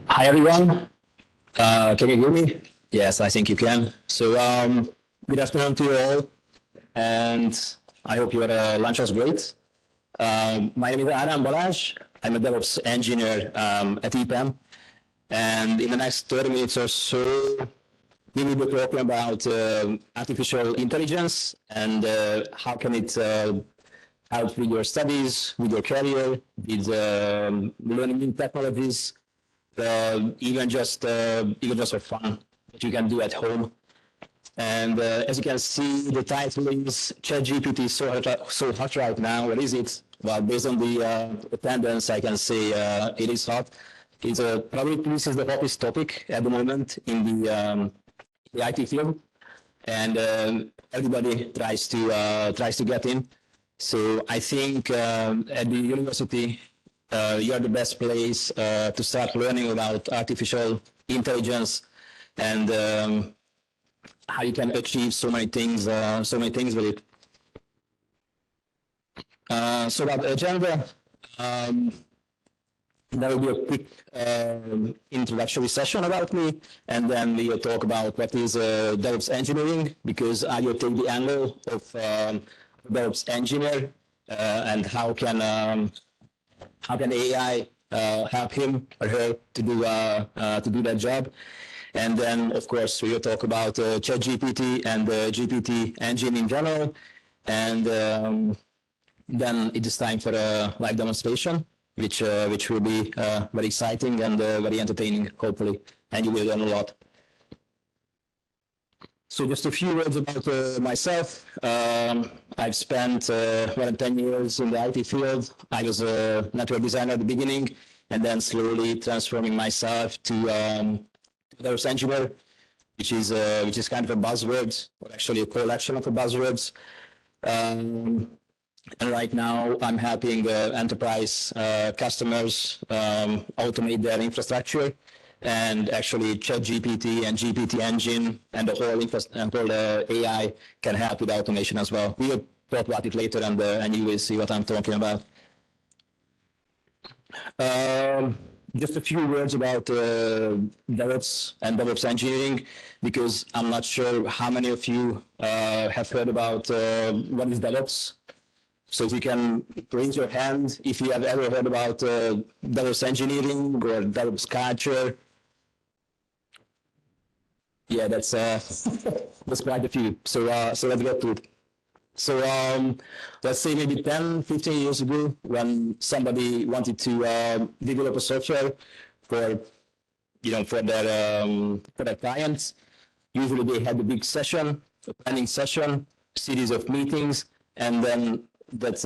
Hi everyone. Can you hear me? Yes, I think you can. So good afternoon to you all, and I hope your lunch was great. My name is Ádám Balázs. I'm a DevOps engineer at EPAM, and in the next 30 minutes or so, we will be talking about artificial intelligence and how can it help with your studies, with your career, with learning new technologies, even just for fun that you can do at home. And as you can see, the title is ChatGPT is so hot right now. What is it? Well, based on the attendance, I can say it is hot. It's probably this is the hottest topic at the moment in the IT field, and everybody tries to get in. So I think at the university, you're the best place to start learning about artificial intelligence and how you can achieve so many things with it. So about the agenda, there will be a quick introductory session about me, and then we'll talk about what is DevOps engineering, because I will take the angle of DevOps engineer and how can AI help him or her to do that job. And then, of course, we will talk about ChatGPT and the GPT engine in general. And then it is time for a live demonstration, which will be very exciting and very entertaining, hopefully, and you will learn a lot. So just a few words about myself. I've spent more than 10 years in the IT field. I was a network designer at the beginning, and then slowly transforming myself to DevOps engineer, which is kind of a buzzword, or actually a collection of buzzwords. And right now, I'm helping enterprise customers automate their infrastructure. And actually, ChatGPT and GPT engine and the whole AI can help with automation as well. We will talk about it later, and you will see what I'm talking about. Just a few words about DevOps and DevOps engineering, because I'm not sure how many of you have heard about what is DevOps. So if you can raise your hand if you have ever heard about DevOps engineering or DevOps culture. Yeah, that's quite a few. So let's get to it. So let's say maybe 10, 15 years ago, when somebody wanted to develop a software for their clients, usually they had a big session, a planning session, series of meetings, and then that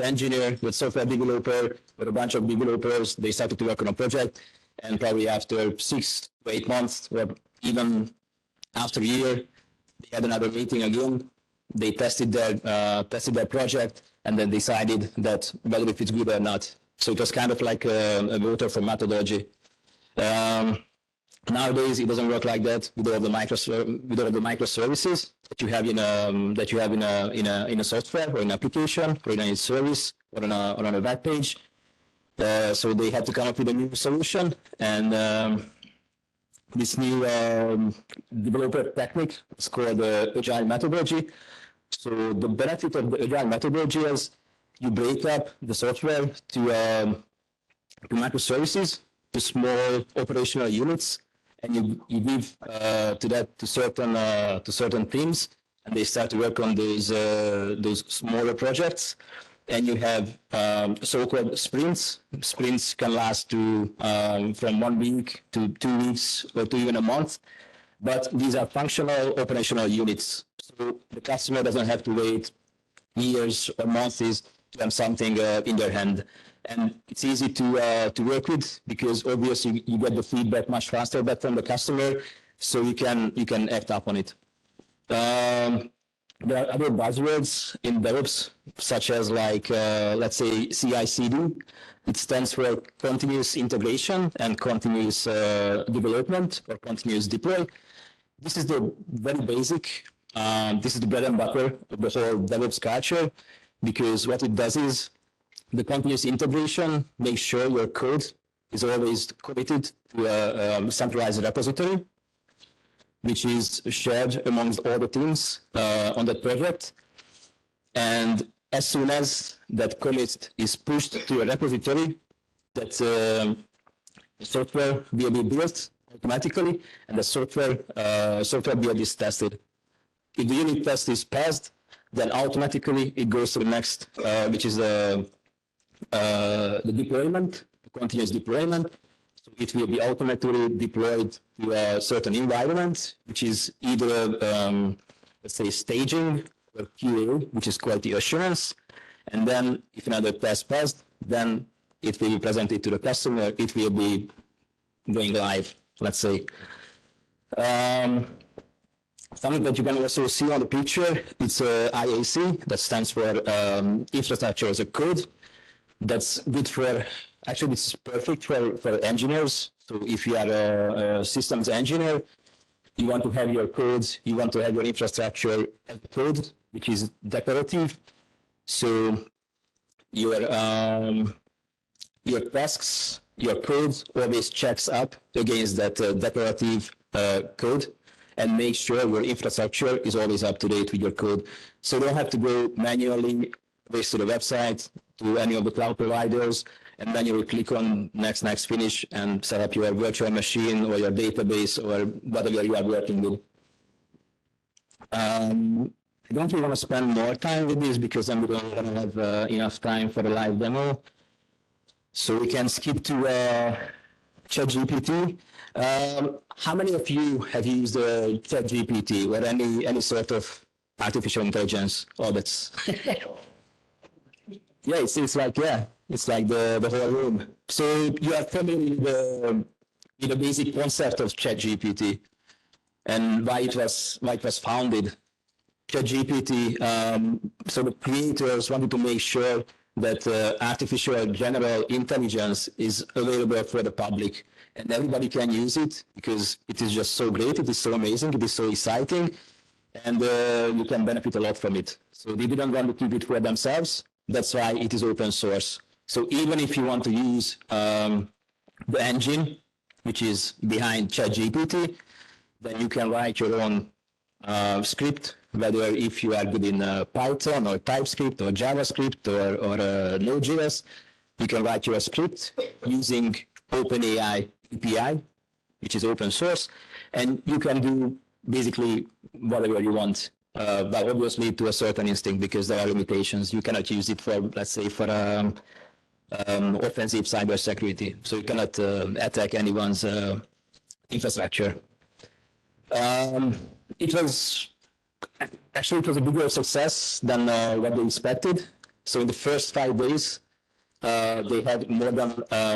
engineer, that software developer, with a bunch of developers, they started to work on a project, and probably after 6 to 8 months, or even after a year, they had another meeting again. They tested their project, and then decided that whether if it's good or not. So it was kind of like a waterfall methodology. Nowadays, it doesn't work like that with all the microservices that you have in a software or an application or in a service or on a web page. So they had to come up with a new solution, and this new developer technique is called agile methodology. So the benefit of the agile methodology is you break up the software to microservices, to small operational units, and you give to certain teams, and they start to work on those smaller projects. And you have so-called sprints. Sprints can last from 1 week to 2 weeks or to even a month. But these are functional operational units. So the customer doesn't have to wait years or months to have something in their hand. And it's easy to work with, because obviously you get the feedback much faster back from the customer, so you can act upon it. There are other buzzwords in DevOps, such as let's say CI/CD. It stands for continuous integration and continuous development, or continuous deploy. This is the very basic. This is the bread and butter of the whole DevOps culture, because what it does is the continuous integration makes sure your code is always committed to a centralized repository, which is shared amongst all the teams on that project. And as soon as that commit is pushed to a repository, that software will be built automatically, and the software build is tested. If the unit test is passed, then automatically it goes to the next, which is the deployment, the continuous deployment. So it will be automatically deployed to a certain environment, which is either, let's say, staging or QA, which is quality assurance. And then if another test passed, then it will be presented to the customer. It will be going live, let's say. Something that you can also see on the picture, it's IAC, that stands for Infrastructure as a Code. That's good for, actually it's perfect for engineers. So if you are a systems engineer, you want to have your codes, you want to have your infrastructure as a code, which is declarative. So your tasks, your code always checks up against that declarative code, and make sure your infrastructure is always up to date with your code. So you don't have to go manually to the website, to any of the cloud providers, and manually click on next, finish, and set up your virtual machine or your database or whatever you are working with. I don't really want to spend more time with this because then we don't going to have enough time for a live demo. So we can skip to ChatGPT. How many of you have used ChatGPT or any sort of artificial intelligence? Oh, that's yeah. It's like it's like the whole room. So you are familiar with the basic concept of ChatGPT and why it was founded. ChatGPT. So the creators wanted to make sure that artificial general intelligence is available for the public, and everybody can use it because it is just so great, it is so amazing, it is so exciting, and you can benefit a lot from it. So they didn't want to keep it for themselves. That's why it is open source. So even if you want to use the engine, which is behind ChatGPT, then you can write your own script, whether if you are good in Python or TypeScript or JavaScript or Node.js, you can write your script using OpenAI API, which is open source, and you can do basically whatever you want, but obviously to a certain extent because there are limitations. You cannot use it for, let's say, for offensive cybersecurity, so you cannot attack anyone's infrastructure. It was a bigger success than what they expected. So in the first 5 days, they had more than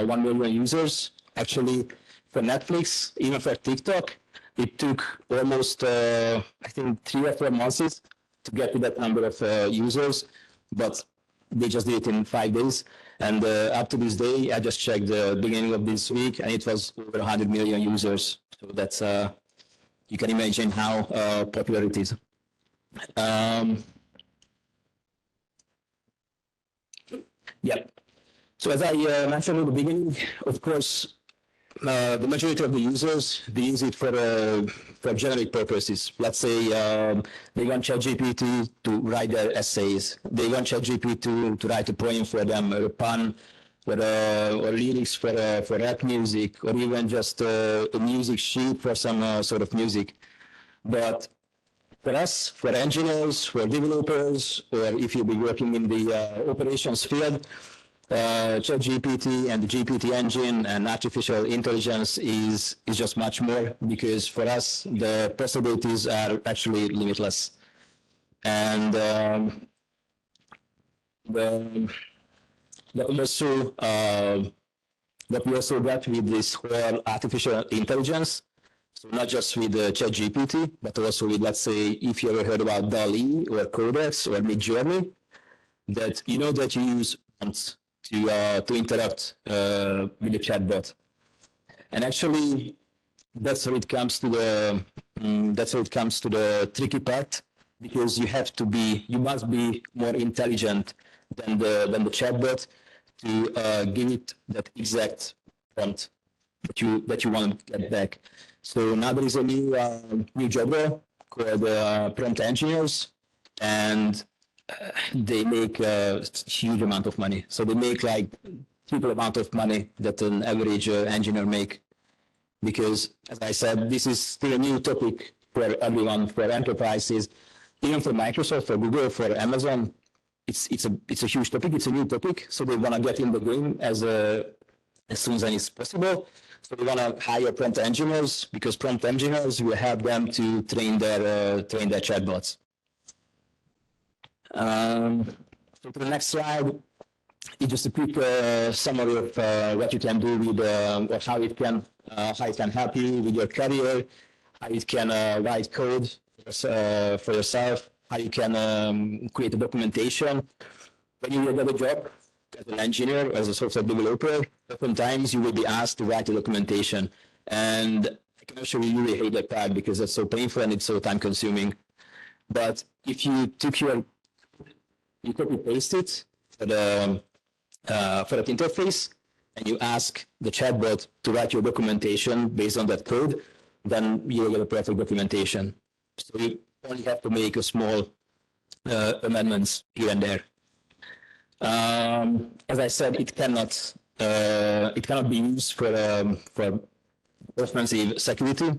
1 million users. Actually, for Netflix, even for TikTok, it took almost, I think, 3 or 4 months to get to that number of users, but they just did it in 5 days. And up to this day, I just checked the beginning of this week, and it was over 100 million users. So that's, you can imagine how popular it is. Yeah. So as I mentioned in the beginning, of course, the majority of the users, they use it for generic purposes. Let's say they want ChatGPT to write their essays. They want ChatGPT to write a poem for them, or a pun, or lyrics for rap music, or even just a music sheet for some sort of music. But for us, for engineers, for developers, or if you'll be working in the operations field, ChatGPT and the GPT engine and artificial intelligence is just much more, because for us, the possibilities are actually limitless. And what we also got with this whole artificial intelligence, so not just with ChatGPT, but also with, let's say, if you ever heard about DALL-E or Codex or Midjourney, that you know that you use prompts to interact with the chatbot. And actually, that's where it comes to the tricky part, because you must be more intelligent than the chatbot to give it that exact prompt that you want to get back. So now there is a new job role called prompt engineers, and they make a huge amount of money. So they make like triple amount of money that an average engineer make. Because, as I said, this is still a new topic for everyone, for enterprises, even for Microsoft, for Google, for Amazon. It's a huge topic. It's a new topic, so they want to get in the game as soon as it's possible. So they want to hire prompt engineers, because prompt engineers will help them to train their chatbots. So to the next slide, it's just a quick summary of what you can do with or how it can help you with your career, how it can write code for yourself, how you can create a documentation. When you get a job as an engineer, as a software developer, oftentimes you will be asked to write a documentation. And I can assure you, you really hate that part because it's so painful and it's so time consuming. But if you took you copy paste it for that interface, and you ask the chatbot to write your documentation based on that code, then you will get a perfect documentation. So you only have to make a small amendments here and there. As I said, it cannot be used for offensive security.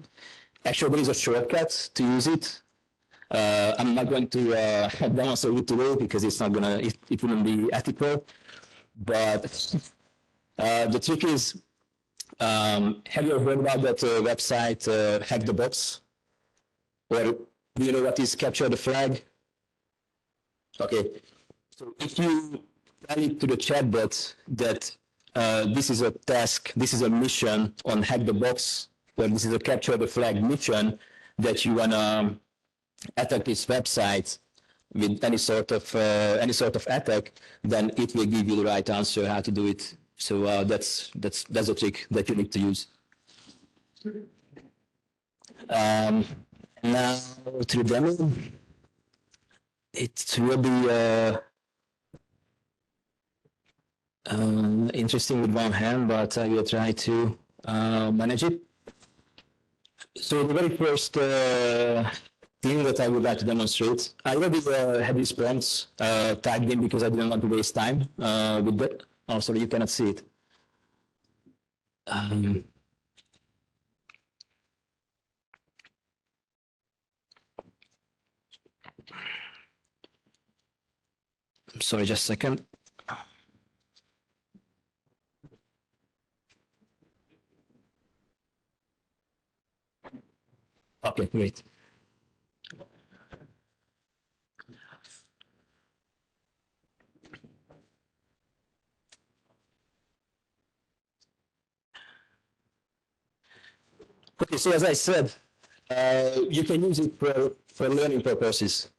Actually, there is a shortcut to use it. I'm not going to demonstrate it today because it's not gonna. It wouldn't be ethical. But the trick is, have you heard about that website, Hack the Box? Or do you know what is capture the flag? Okay, so if you tell it to the chatbot that this is a task, this is a mission on Hack the Box, or this is a capture the flag mission that you wanna attack this website with any sort of attack, then it will give you the right answer how to do it. So that's a trick that you need to use. Now to the demo. It will be interesting with one hand, but I will try to manage it. So the very first thing that I would like to demonstrate, I already had these prompts tagged in because I didn't want to waste time with that. Oh, sorry, you cannot see it. I'm sorry, just a second. Okay, great. Okay, so as I said, you can use it for learning purposes.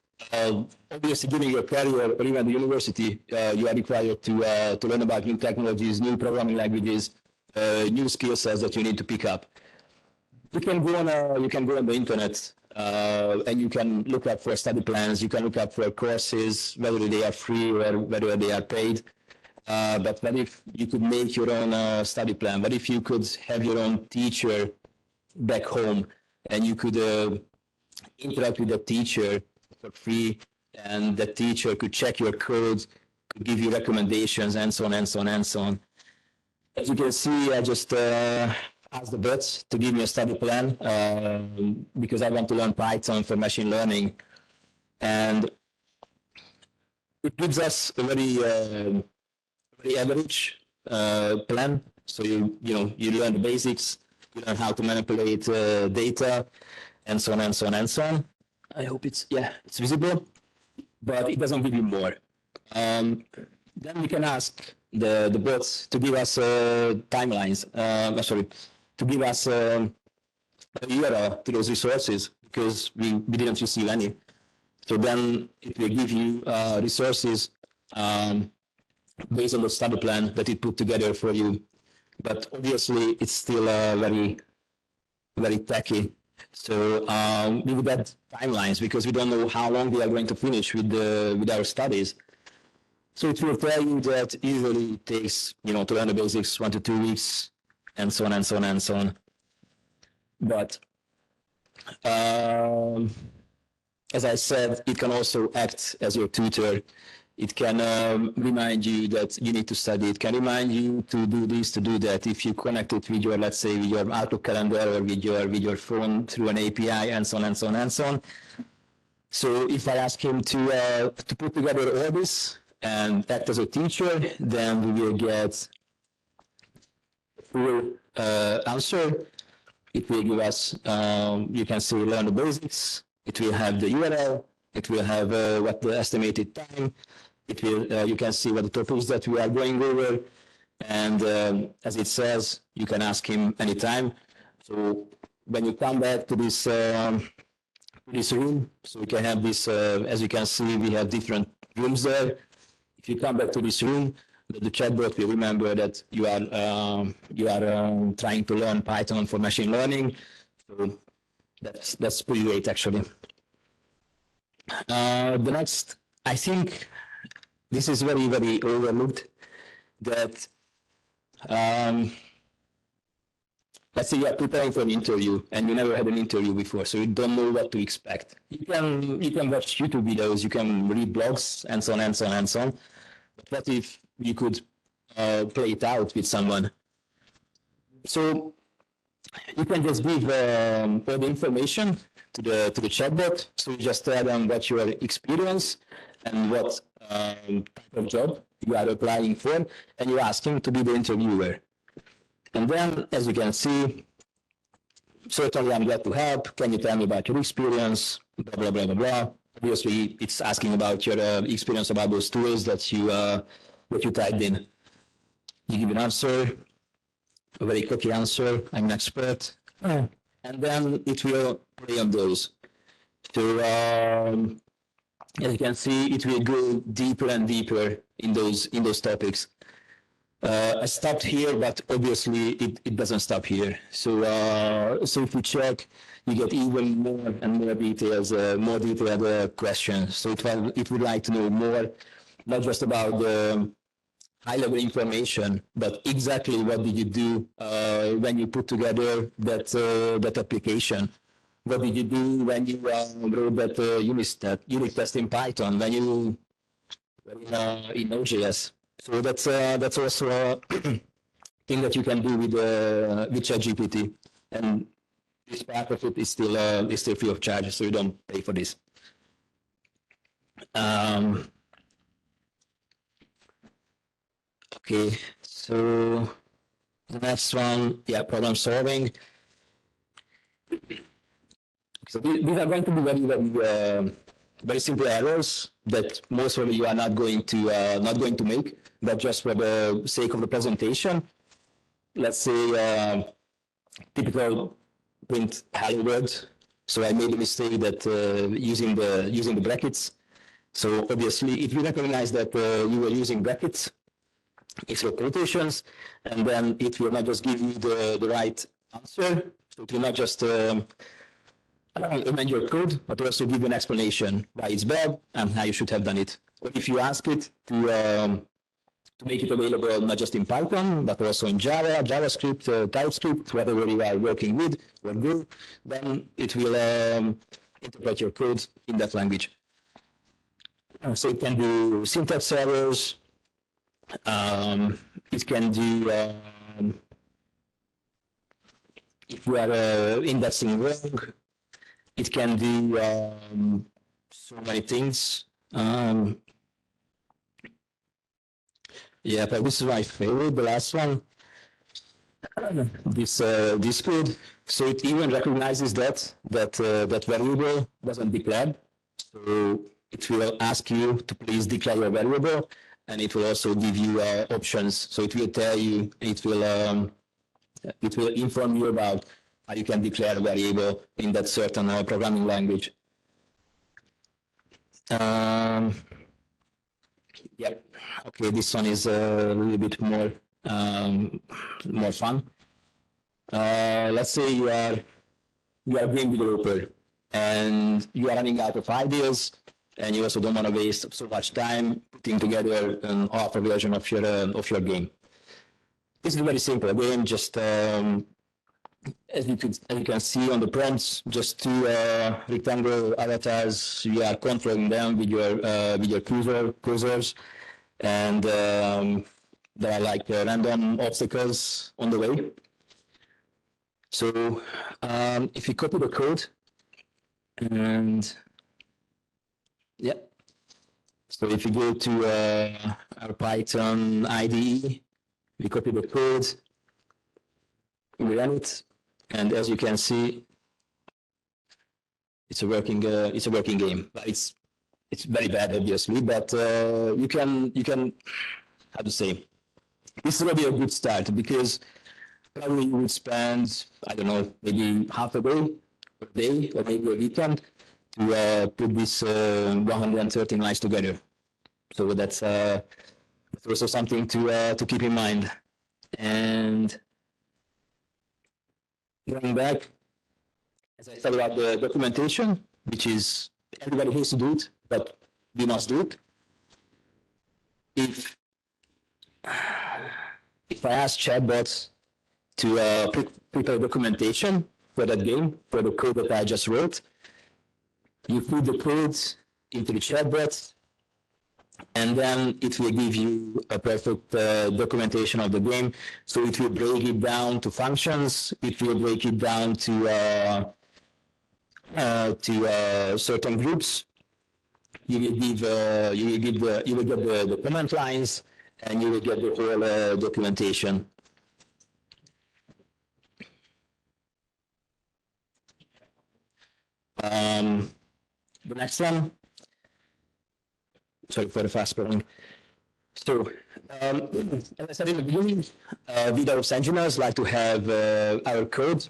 Obviously, during your career or even the university, you are required to learn about new technologies, new programming languages, new skill sets that you need to pick up. You can go on the internet and you can look up for study plans. You can look up for courses, whether they are free or whether they are paid. But what if you could make your own study plan? What if you could have your own teacher back home and you could interact with the teacher for free, and the teacher could check your code, could give you recommendations, and so on and so on and so on. As you can see, I just asked the bot to give me a study plan because I want to learn Python for machine learning, and it gives us a very average plan. So you learn the basics, you learn how to manipulate data, and so on and so on and so on. I hope it's visible, but it doesn't give you more. Then we can ask the bots to give us timelines. To give us a URL to those resources because we didn't receive any. So then it will give you resources based on the study plan that it put together for you. But obviously, it's still very, very tacky. So we would add timelines because we don't know how long we are going to finish with our studies. So it will tell you that usually it takes, to learn the basics 1 to 2 weeks, and so on and so on and so on. But as I said, it can also act as your tutor. It can remind you that you need to study. It can remind you to do this, to do that. If you connect it with your, let's say, with your Outlook calendar or with your phone through an API, and so on and so on and so on. So if I ask him to put together all this and act as a teacher, then we will get a full answer. It will give us, you can say, learn the basics. It will have the URL. It will have what the estimated time. It will, you can see what the topics that we are going over. And as it says, you can ask him anytime. So when you come back to this room, so we can have this, as you can see, we have different rooms there. If you come back to this room, the chatbot will remember that you are trying to learn Python for machine learning. So that's pretty great, actually. The next, I think this is very, very overlooked, that let's say you are preparing for an interview and you never had an interview before, so you don't know what to expect. You can watch YouTube videos, you can read blogs, and so on and so on and so on. But what if you could play it out with someone? So you can just give all the information to the chatbot. So you just tell them what your experience and what type of job you are applying for, and you ask him to be the interviewer. And then, as you can see, certainly I'm glad to help. Can you tell me about your experience? Blah, blah, blah, blah, blah. Obviously, it's asking about your experience about those tools that you typed in. You give an answer, a very cocky answer. I'm an expert. And then it will play on those. So, as you can see, it will go deeper and deeper in those topics. I stopped here, but obviously it doesn't stop here. So if you check, you get even more and more details, more detailed questions. So it would like to know more, not just about the high-level information, but exactly what did you do when you put together that application? What did you do when you wrote that unit test in Python? When you in Node.js? So that's also a thing that you can do with ChatGPT, and this part of it is still free of charge, so you don't pay for this. Okay, so the next one, yeah, problem solving. So these are going to be very simple errors that most of you are not going to make, but just for the sake of the presentation. Let's say typical print hello world. So I made a mistake that using the brackets. So obviously it will recognize that you were using brackets instead of quotations, and then it will not just give you the right answer. So it will not just amend your code, but also give you an explanation why it's bad and how you should have done it. Or if you ask it to make it available not just in Python, but also in Java, JavaScript, TypeScript, whatever you are working with or do, then it will interpret your code in that language. So it can do syntax errors. It can do if you are indexing wrong. It can do so many things. Yeah, but this is my favorite, the last one. This code. So it even recognizes that variable wasn't declared. So it will ask you to please declare your variable, and it will also give you options. So it will tell you, it will inform you about how you can declare a variable in that certain programming language. Yeah. Okay, this one is a little bit more fun. Let's say you are a game developer and you are running out of ideas, and you also don't want to waste so much time putting together an alpha version of your game. this is a very simple game. Just as you can see on the prompts, just two rectangular avatars. You are controlling them with your cursors, and there are like random obstacles on the way. So if you copy the code, and yeah, so if you go to our Python IDE, we copy the code, we run it, and as you can see, it's a working game. But it's very bad, obviously. But you can how to say, this is already a good start, because probably you would spend, I don't know, maybe half a day, or maybe a weekend to put this 113 lines together. So that's also something to keep in mind. And going back, as I said about the documentation, which is everybody has to do it, but we must do it. If I ask chatbots to prepare documentation for that game, for the code that I just wrote, you put the code into the chatbot, and then it will give you a perfect documentation of the game. So it will break it down to functions. It will break it down to certain groups. You will get the comment lines, and you will get the whole documentation. The next one. Sorry for the fast spelling. So, as I said in the beginning, we DevOps engineers like to have our code,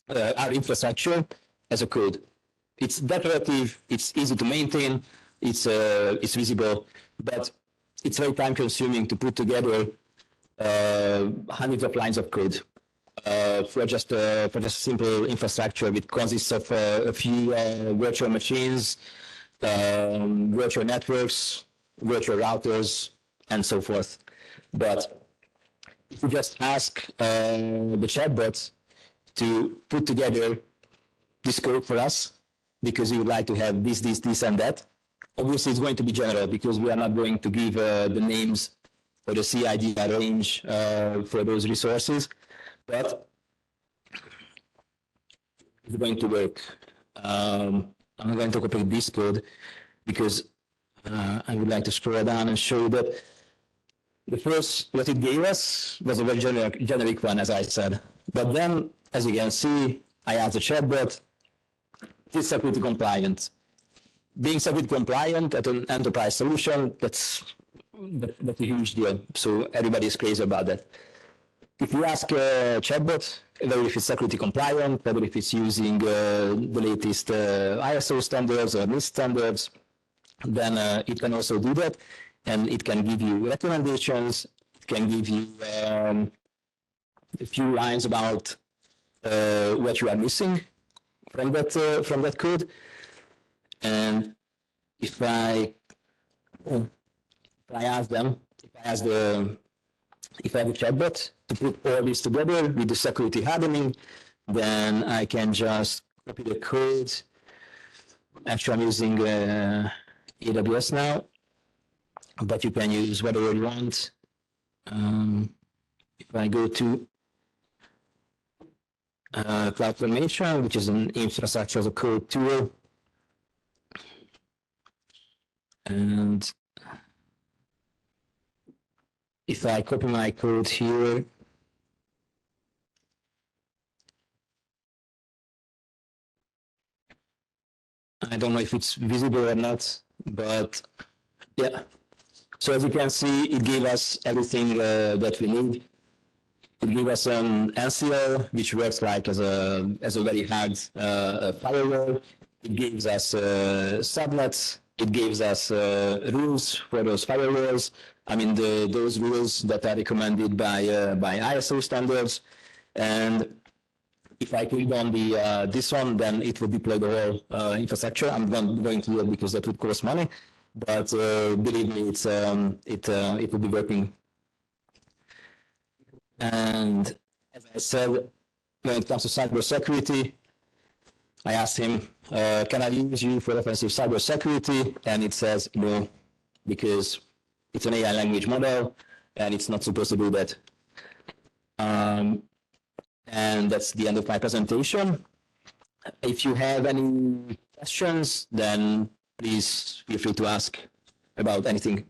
our infrastructure as a code. It's declarative, it's easy to maintain, it's visible, but it's very time consuming to put together hundreds of lines of code for just a simple infrastructure which consists of a few virtual machines, virtual networks, virtual routers, and so forth. But if you just ask the chatbots to put together this code for us, because you would like to have this, and that, obviously it's going to be general, because we are not going to give the names or the CID range for those resources, but it's going to work. I'm going to copy this code, because I would like to scroll down and show you that the first, what it gave us was a very generic one, as I said. But then, as you can see, I asked the chatbot, it's security compliant. Being security compliant at an enterprise solution, that's a huge deal. So everybody is crazy about that. If you ask a chatbot, whether if it's security compliant, whether if it's using the latest ISO standards or NIST standards, then it can also do that, and it can give you recommendations. It can give you a few lines about what you are missing from that code. And if I ask the chatbot to put all this together with the security hardening, then I can just copy the code. Actually, I'm using AWS now, but you can use whatever you want. If I go to CloudFormation, which is an infrastructure as a code tool, and if I copy my code here, I don't know if it's visible or not, but yeah. So as you can see, it gave us everything that we need. It gave us an NCL, which works like as a very hard firewall. It gives us subnets. It gives us rules for those firewalls. I mean, those rules that are recommended by ISO standards. And if I click on this one, then it will deploy the whole infrastructure. I'm not going to do it because that would cost money, but believe me, it will be working. And as I said, when it comes to cybersecurity, I asked him, can I use you for offensive cybersecurity? And it says no, because it's an AI language model and it's not supposed to do that. And that's the end of my presentation. If you have any questions, then please feel free to ask about anything.